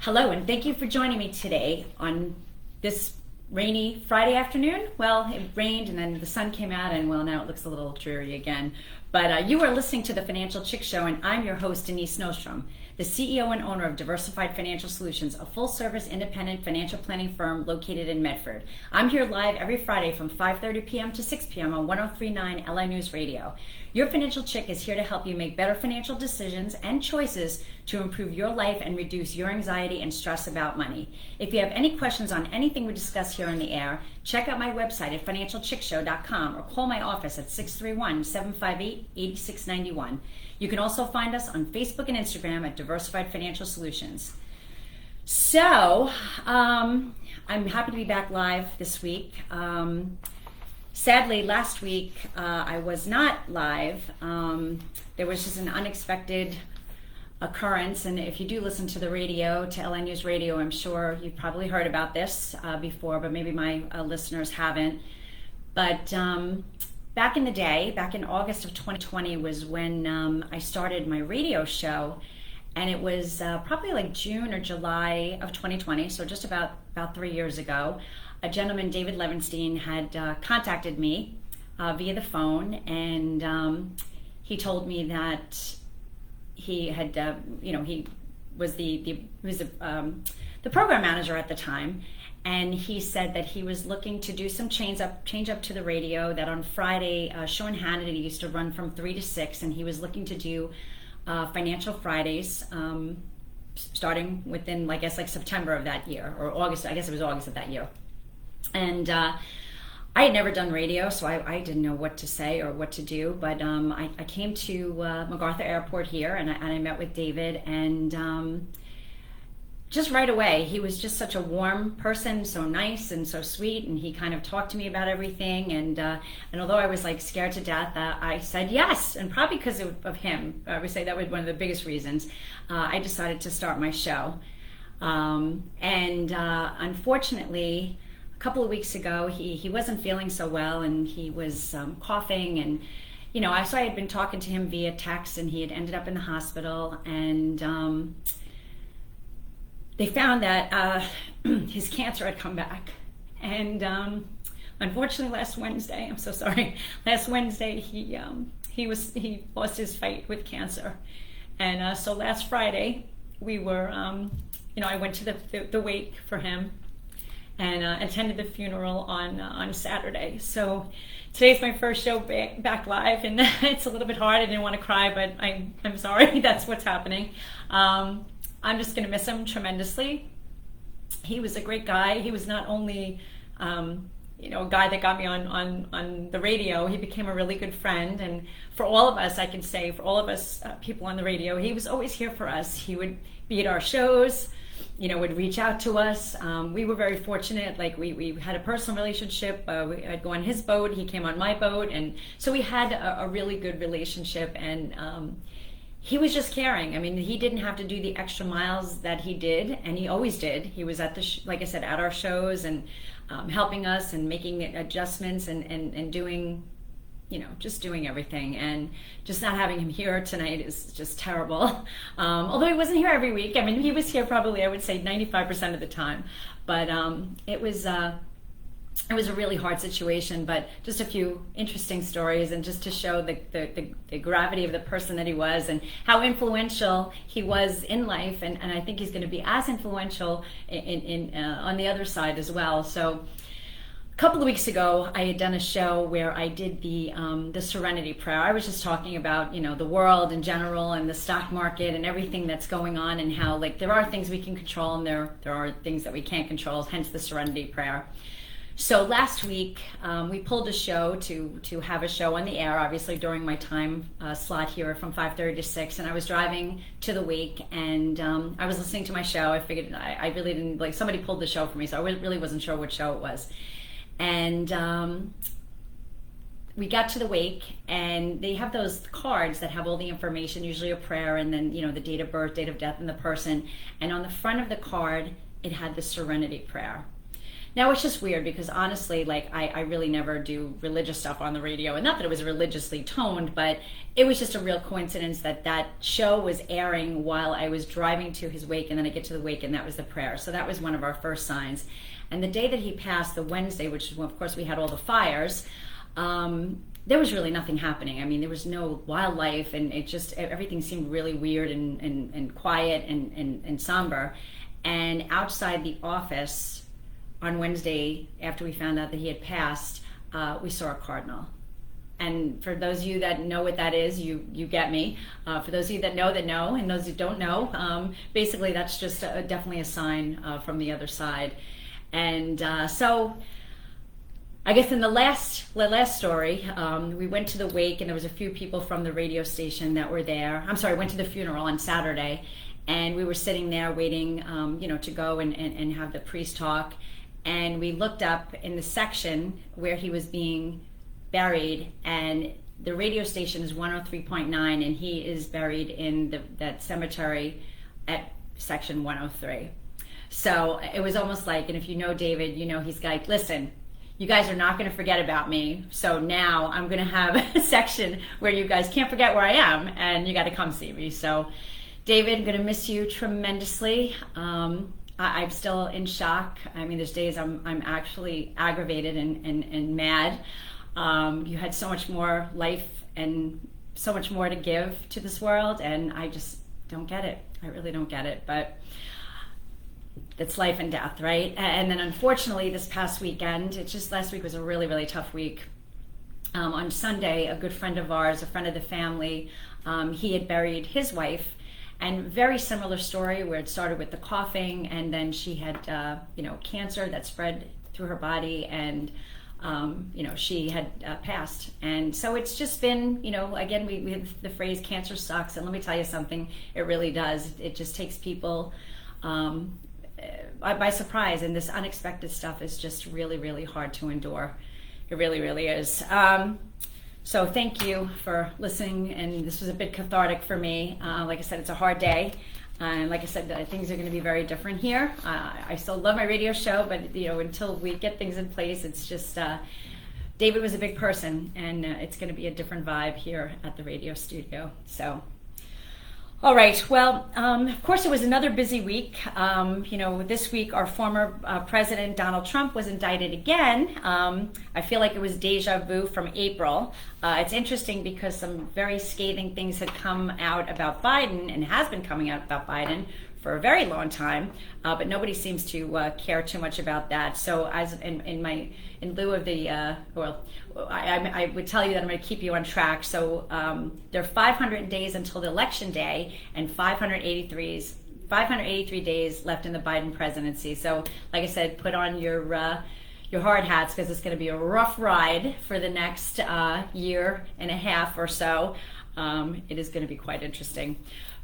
Hello, and thank you for joining me today on this rainy Friday afternoon. Well, it rained and then the sun came out, and well, now it looks a little dreary again. But you are listening to the Financial Chick Show, and I'm your host, Denise Nostrom, the CEO and owner of Diversified Financial Solutions, a full-service independent financial planning firm located in Medford. I'm here live every Friday from 5:30 p.m. to 6 p.m. on 103.9 LI News Radio. Your Financial Chick is here to help you make better financial decisions and choices to improve your life and reduce your anxiety and stress about money. If you have any questions on anything we discuss here on the air, check out my website at financialchickshow.com or call my office at 631-758-8691. You can also find us on Facebook and Instagram at Diversified Financial Solutions. So, I'm happy to be back live this week. Sadly, last week I was not live. There was just an unexpected occurrence, and if you do listen to the radio, to LI News Radio, I'm sure you've probably heard about this before, but maybe my listeners haven't. But back in the day, back in August of 2020 was when I started my radio show, and it was probably like June or July of 2020, so just about 3 years ago. A gentleman, David Levenstein, had contacted me via the phone, and he told me that he had, he was the program manager at the time, and he said that he was looking to do some change up to the radio. That on Friday, Sean Hannity used to run from 3 to 6, and he was looking to do Financial Fridays, starting within, I guess, like September of that year, or August. I guess it was August of that year. And I had never done radio, so I didn't know what to say or what to do. But I came to MacArthur Airport here, and I met with David. And just right away, he was just such a warm person, so nice and so sweet. And he kind of talked to me about everything. And although I was like scared to death, I said yes. And probably because of him, I would say that was one of the biggest reasons. I decided to start my show. Unfortunately, a couple of weeks ago, he wasn't feeling so well, and he was coughing, and so I had been talking to him via text, and he had ended up in the hospital, and they found that his cancer had come back. And unfortunately, last Wednesday, I'm so sorry, last Wednesday he lost his fight with cancer. And so last Friday we were I went to the wake for him, and attended the funeral on Saturday. So today's my first show back live, and it's a little bit hard. I didn't want to cry, but I'm sorry. That's what's happening. I'm just going to miss him tremendously. He was a great guy. He was not only a guy that got me on the radio. He became a really good friend, and for all of us, I can say, for all of us people on the radio, he was always here for us. He would be at our shows, would reach out to us. We were very fortunate. Like we had a personal relationship. I'd go on his boat, he came on my boat, and so we had a really good relationship. And he was just caring. I mean, he didn't have to do the extra miles that he did, and he always did. He was at like I said, at our shows, and helping us and making adjustments and doing, just doing everything. And just not having him here tonight is just terrible. Although he wasn't here every week. I mean, he was here probably, I would say, 95% of the time. But it was a really hard situation, but just a few interesting stories, and just to show the gravity of the person that he was, and how influential he was in life. And I think he's going to be as influential in on the other side as well. So a couple of weeks ago, I had done a show where I did the Serenity Prayer. I was just talking about, the world in general, and the stock market, and everything that's going on, and how there are things we can control, and there are things that we can't control, hence the Serenity Prayer. So last week, we pulled a show to have a show on the air, obviously during my time slot here from 5:30 to 6, and I was driving to the wake, and I was listening to my show. I figured I really didn't, somebody pulled the show for me, so I really wasn't sure what show it was. And we got to the wake, and they have those cards that have all the information, usually a prayer, and then, the date of birth, date of death, and the person. And on the front of the card, it had the Serenity Prayer. Now it's just weird because honestly, like I really never do religious stuff on the radio, and not that it was religiously toned, but it was just a real coincidence that that show was airing while I was driving to his wake, and then I get to the wake, and that was the prayer. So that was one of our first signs. And the day that he passed, the Wednesday, which is when, of course, we had all the fires, there was really nothing happening. I mean, there was no wildlife, and it just, everything seemed really weird and quiet and somber. And outside the office on Wednesday, after we found out that he had passed, we saw a cardinal. And for those of you that know what that is, you get me. For those of you that know, and those who don't know, basically that's just definitely a sign from the other side. And so I guess in the last story, we went to the wake, and there was a few people from the radio station that were there. I'm sorry, went to the funeral on Saturday, and we were sitting there waiting, to go and have the priest talk. And we looked up in the section where he was being buried, and the radio station is 103.9, and he is buried in that cemetery at section 103. So it was almost like, and if you know David, he's like, listen, you guys are not going to forget about me, so now I'm going to have a section where you guys can't forget where I am, and you got to come see me. So David, I'm going to miss you tremendously. I'm still in shock. I mean, there's days I'm actually aggravated and mad. You had so much more life and so much more to give to this world, and I just don't get it. I really don't get it, but it's life and death, right? And then unfortunately this past weekend, last week was a really, really tough week. On Sunday, a good friend of ours, a friend of the family, he had buried his wife. And very similar story where it started with the coughing, and then she had, cancer that spread through her body, and, she had passed. And so it's just been, again, we have the phrase cancer sucks. And let me tell you something, it really does. It just takes people by surprise. And this unexpected stuff is just really, really hard to endure. It really, really is. So thank you for listening, and this was a bit cathartic for me. Like I said, it's a hard day, and like I said, things are going to be very different here. I still love my radio show, but until we get things in place, it's just David was a big person, and it's going to be a different vibe here at the radio studio. So, all right. Well, of course, it was another busy week. This week our former president, Donald Trump, was indicted again. I feel like it was deja vu from April. It's interesting because some very scathing things had come out about Biden, and has been coming out about Biden for a very long time, but nobody seems to care too much about that. So, as in lieu of the I would tell you that I'm going to keep you on track. So there are 500 days until the election day, and 583 days left in the Biden presidency. So, like I said, put on your hard hats, because it's going to be a rough ride for the next year and a half or so. It is going to be quite interesting.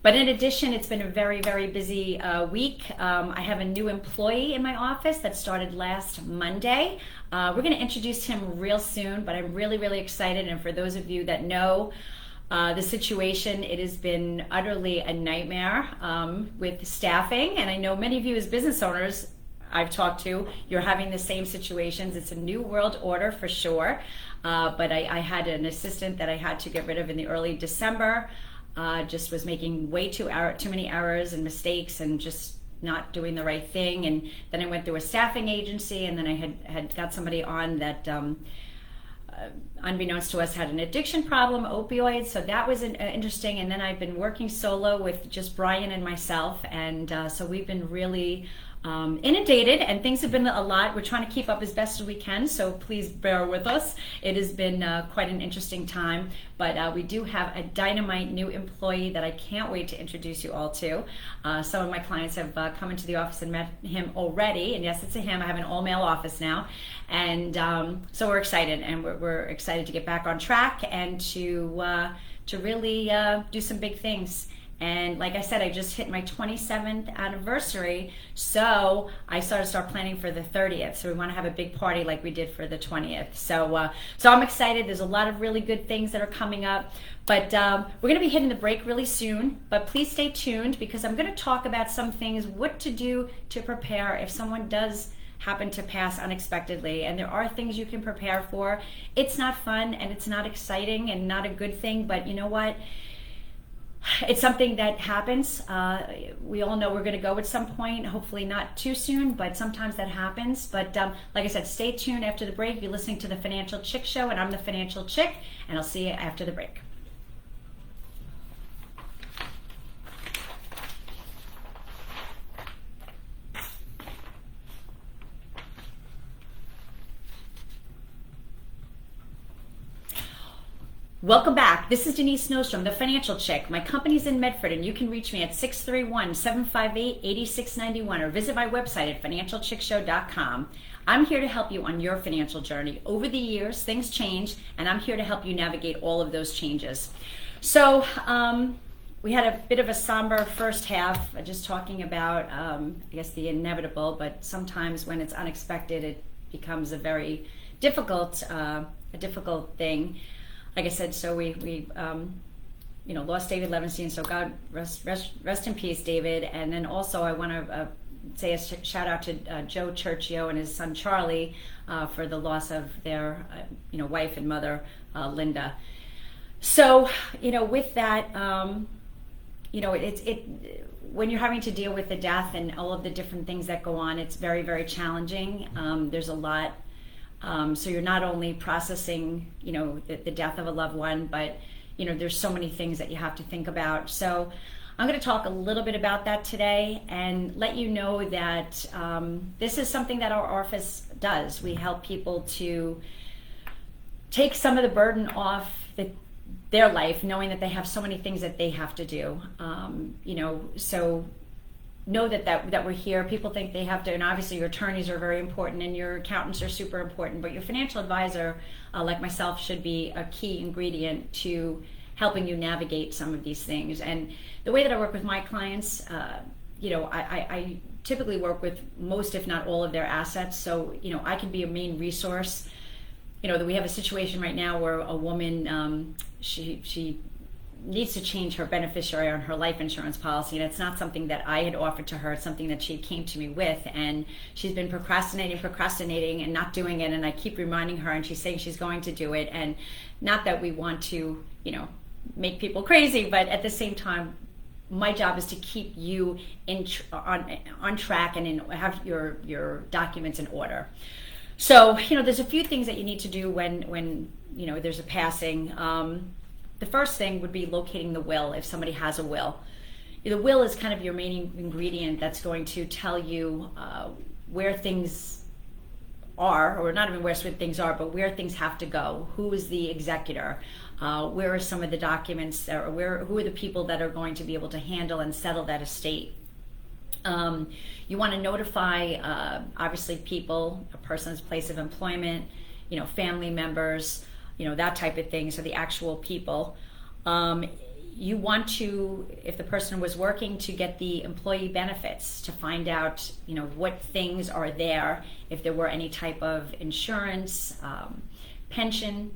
But in addition, it's been a very, very busy week. I have a new employee in my office that started last Monday. We're going to introduce him real soon, but I'm really, really excited. And for those of you that know the situation, it has been utterly a nightmare with staffing. And I know many of you as business owners I've talked to, you're having the same situations. It's a new world order for sure. But I had an assistant that I had to get rid of in the early December. Just was making way too many errors and mistakes, and just not doing the right thing. And then I went through a staffing agency, and then I had got somebody on that, unbeknownst to us, had an addiction problem, opioids. So that was interesting. And then I've been working solo with just Brian and myself, and so we've been really inundated, and things have been a lot. We're trying to keep up as best as we can, so please bear with us. It has been quite an interesting time, but we do have a dynamite new employee that I can't wait to introduce you all to. Some of my clients have come into the office and met him already, and yes, it's a him. I have an all-male office now, and so we're excited, and we're excited to get back on track and to really do some big things. And like I said, I just hit my 27th anniversary, so I start planning for the 30th. So we want to have a big party like we did for the 20th. So I'm excited. There's a lot of really good things that are coming up, but we're going to be hitting the break really soon. But please stay tuned, because I'm going to talk about some things, what to do to prepare if someone does happen to pass unexpectedly, and there are things you can prepare for. It's not fun and it's not exciting and not a good thing, but you know what? It's something that happens. We all know we're going to go at some point, hopefully not too soon, but sometimes that happens. But like I said, stay tuned after the break. You're listening to the Financial Chick Show, and I'm the Financial Chick, and I'll see you after the break. Welcome back. This is Denise Nostrom, the Financial Chick. My company's in Medford, and you can reach me at 631-758-8691 or visit my website at financialchickshow.com. I'm here to help you on your financial journey. Over the years, things change, and I'm here to help you navigate all of those changes. So we had a bit of a somber first half, just talking about, I guess, the inevitable, but sometimes when it's unexpected, it becomes a very difficult thing. Like I said, so we lost David Levenstein, so God rest in peace, David. And then also I want to say a shout out to Joe Churchio and his son Charlie for the loss of their wife and mother, Linda. So with that, when you're having to deal with the death and all of the different things that go on, it's very, very challenging. There's a lot. So you're not only processing, the death of a loved one, but, there's so many things that you have to think about. So I'm going to talk a little bit about that today and let you know that this is something that our office does. We help people to take some of the burden off their life, knowing that they have so many things that they have to do. So know that we're here. People think they have to, and obviously your attorneys are very important and your accountants are super important, but your financial advisor, like myself, should be a key ingredient to helping you navigate some of these things. And the way that I work with my clients, I typically work with most, if not all, of their assets. So, I can be a main resource. That we have a situation right now where a woman, she needs to change her beneficiary on her life insurance policy, and it's not something that I had offered to her. It's something that she came to me with, and she's been procrastinating and not doing it, and I keep reminding her, and she's saying she's going to do it. And not that we want to make people crazy, but at the same time, my job is to keep you on track and have your documents in order. So there's a few things that you need to do when there's a passing. The first thing would be locating the will, if somebody has a will. The will is kind of your main ingredient that's going to tell you where things are, or not even where things are, but where things have to go. Who is the executor? Where are some of the documents? Or who are the people that are going to be able to handle and settle that estate? You want to notify, obviously, people, a person's place of employment, family members, that type of thing, so the actual people. You want to, if the person was working, to get the employee benefits, to find out, what things are there, if there were any type of insurance, pension,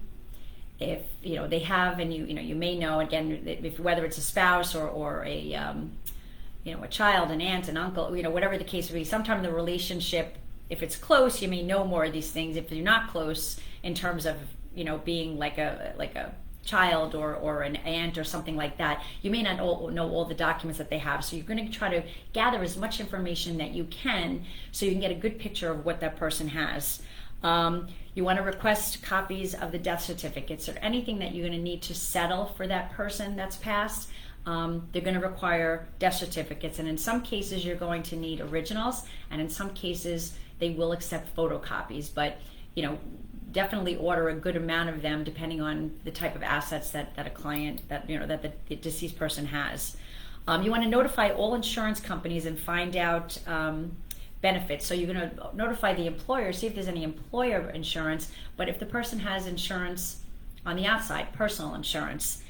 if, they have, and you may know, again, if whether it's a spouse or a, a child, an aunt, an uncle, whatever the case would be. Sometimes the relationship, if it's close, you may know more of these things. If you're not close, in terms of being like a child or an aunt or something like that, you may not know all the documents that they have. So you're going to try to gather as much information that you can so you can get a good picture of what that person has. You want to request copies of the death certificates or anything that you're going to need to settle for that person that's passed. They're going to require death certificates, and in some cases you're going to need originals, and in some cases they will accept photocopies, but definitely order a good amount of them depending on the type of assets that a client, that the deceased person has. You want to notify all insurance companies and find out benefits. So you're going to notify the employer, see if there's any employer insurance, but if the person has insurance on the outside, personal insurance,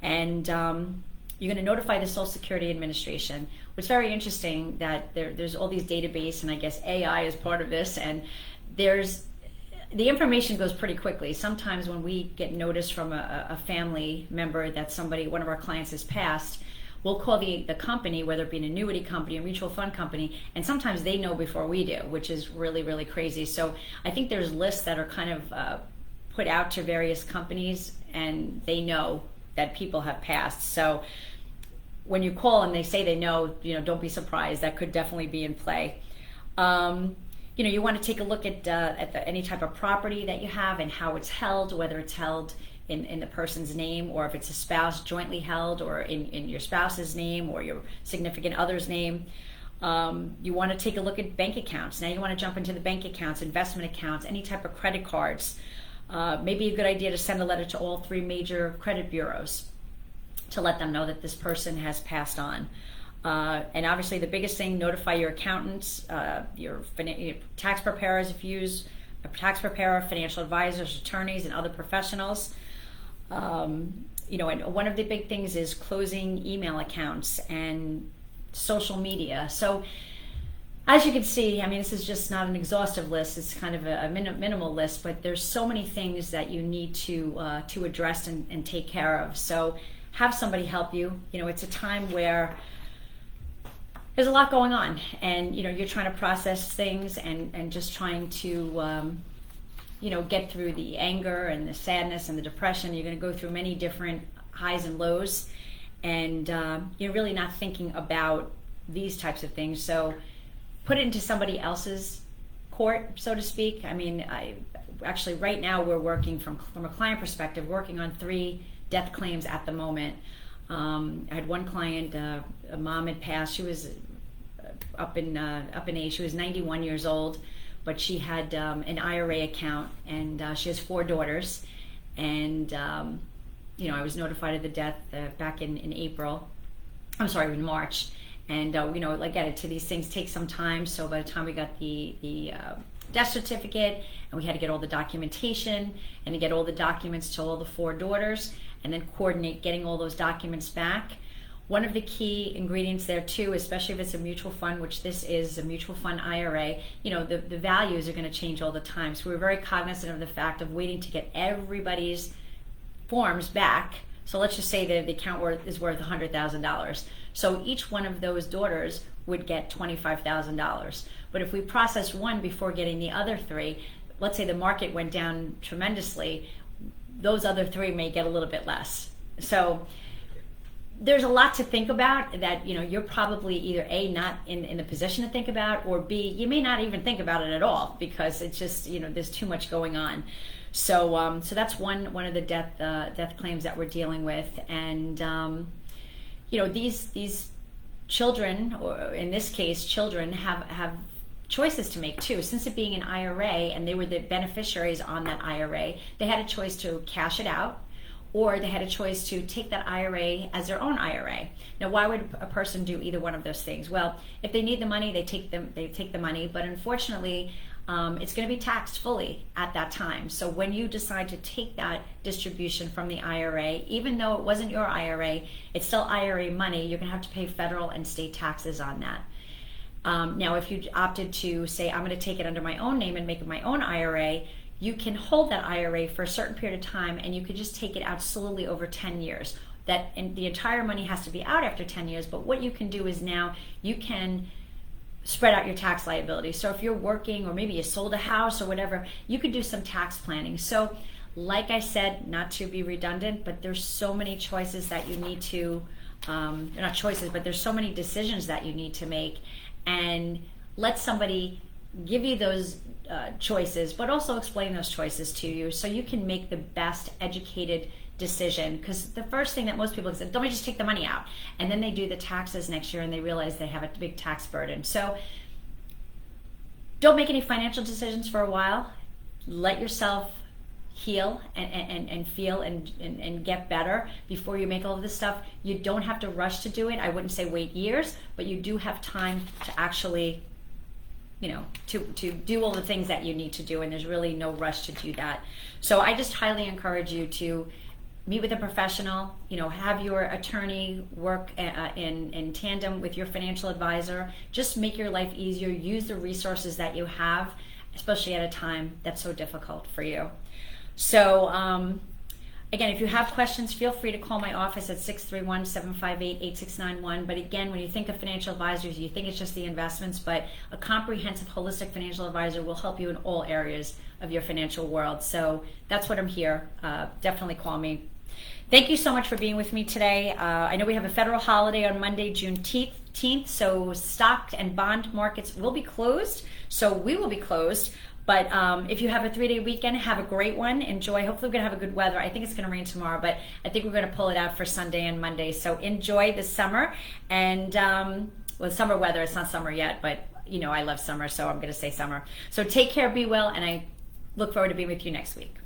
and you're going to notify the Social Security Administration. What's very interesting that there's all these databases, and I guess AI is part of this, and the information goes pretty quickly. Sometimes when we get notice from a family member that one of our clients has passed, we'll call the company, whether it be an annuity company or mutual fund company, and sometimes they know before we do, which is really, really crazy. So I think there's lists that are kind of put out to various companies, and they know that people have passed. So when you call and they say they know, don't be surprised. That could definitely be in play. You want to take a look at any type of property that you have and how it's held, whether it's held in the person's name, or if it's a spouse jointly held, or in your spouse's name or your significant other's name. You want to take a look at bank accounts. Now you want to jump into the bank accounts, investment accounts, any type of credit cards. Maybe a good idea to send a letter to all 3 major credit bureaus to let them know that this person has passed on. And obviously the biggest thing, notify your accountants, your tax preparers if you use a tax preparer, financial advisors, attorneys, and other professionals. And one of the big things is closing email accounts and social media. So as you can see, this is just not an exhaustive list. It's kind of a minimal list, but there's so many things that you need to address and take care of. So have somebody help you. It's a time where there's a lot going on, and you're trying to process things and just trying to get through the anger and the sadness and the depression. You're going to go through many different highs and lows, and you're really not thinking about these types of things. So put it into somebody else's court, so to speak. I actually right now we're working from a client perspective, working on 3 death claims at the moment. I had one client, a mom had passed. She was up in age. She was 91 years old, but she had an IRA account, and she has 4 daughters. And I was notified of the death back in April. I'm sorry, in March. And these things take some time. So by the time we got the death certificate, and we had to get all the documentation and to get all the documents to all the 4 daughters, and then coordinate getting all those documents back. One of the key ingredients there too, especially if it's a mutual fund, which this is a mutual fund IRA, the values are going to change all the time. So we're very cognizant of the fact of waiting to get everybody's forms back. So let's just say that the account is worth $100,000. So each one of those daughters would get $25,000. But if we process one before getting the other 3, let's say the market went down tremendously, those other 3 may get a little bit less. So there's a lot to think about that, you're probably either A, not in the position to think about, or B, you may not even think about it at all, because it's just, there's too much going on. So that's one of the death claims that we're dealing with. And these children, or in this case children, have choices to make too. Since it being an IRA and they were the beneficiaries on that IRA, they had a choice to cash it out, or they had a choice to take that IRA as their own IRA. Now, why would a person do either one of those things? Well, if they need the money, they take the money, but unfortunately, it's going to be taxed fully at that time. So when you decide to take that distribution from the IRA, even though it wasn't your IRA, it's still IRA money, you're going to have to pay federal and state taxes on that. Now, if you opted to say, I'm going to take it under my own name and make it my own IRA, you can hold that IRA for a certain period of time, and you could just take it out slowly over 10 years. And the entire money has to be out after 10 years, but what you can do is now you can spread out your tax liability. So if you're working, or maybe you sold a house or whatever, you could do some tax planning. So like I said, not to be redundant, but there's so many choices that you need to, not choices, but there's so many decisions that you need to make. And let somebody give you those choices, but also explain those choices to you so you can make the best educated decision. Because the first thing that most people say, don't we just take the money out? And then they do the taxes next year and they realize they have a big tax burden. So don't make any financial decisions for a while. Let yourself heal and feel and get better before you make all of this stuff. You don't have to rush to do it. I wouldn't say wait years, but you do have time to actually to do all the things that you need to do, and there's really no rush to do that. So I just highly encourage you to meet with a professional, have your attorney work in tandem with your financial advisor. Just make your life easier. Use the resources that you have, especially at a time that's so difficult for you. So Again, if you have questions, feel free to call my office at 631-758-8691. But again, when you think of financial advisors, you think it's just the investments, but a comprehensive, holistic financial advisor will help you in all areas of your financial world. So that's what I'm here. Definitely call me. Thank you so much for being with me today. I know we have a federal holiday on Monday, Juneteenth, so stock and bond markets will be closed. So we will be closed. But if you have a 3-day weekend, have a great one. Enjoy. Hopefully we're going to have a good weather. I think it's going to rain tomorrow, but I think we're going to pull it out for Sunday and Monday. So enjoy the summer. And, well, summer weather, it's not summer yet, but, you know, I love summer, so I'm going to say summer. So take care, be well, and I look forward to being with you next week.